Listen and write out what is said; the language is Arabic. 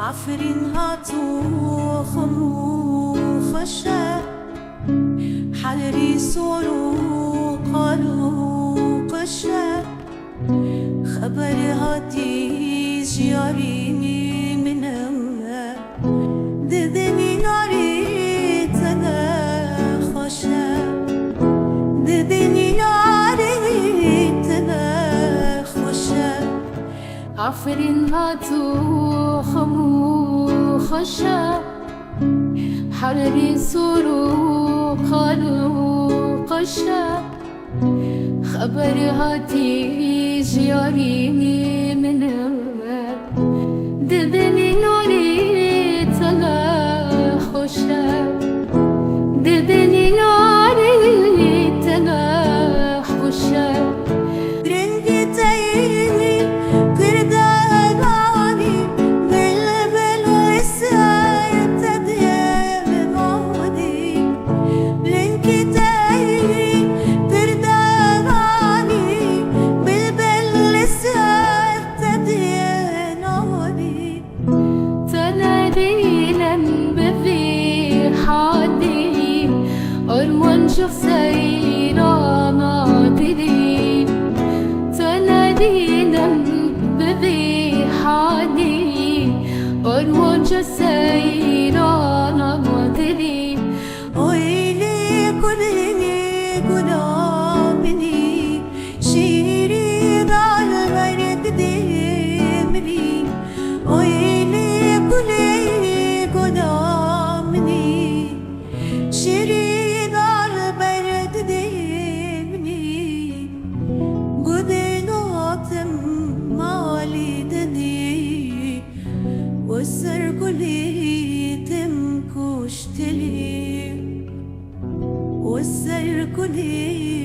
عفرين هاتو خمو خشا حلري سورو قالو قشا خبر هاتي جياري من هوا ددني ناري تنا خشا ددني ناري تنا خشا عفرين هاتو خمو خشا حرري سورو قالو قشا خبر هاتي جياري من هوا ددني نوري تلا خشا ددني نوري تلا خشا رنجي تايني كرداناني بلبل وسايا تدير مودي رنجي تايني كرداناني بلبل وسايا تدير مودي تنادينا بفي حادي أرمون شوف سيرا ناطري تنادينا بفي حادي أرمون شوف سيرا ناطري ويلي كلني قدامني شيري ضال غيرك دمري ويلي كلني قدامني شيري ضال غيرك دمري قدناتم مالي دني والسر كلي تم كشتلي والسر كلي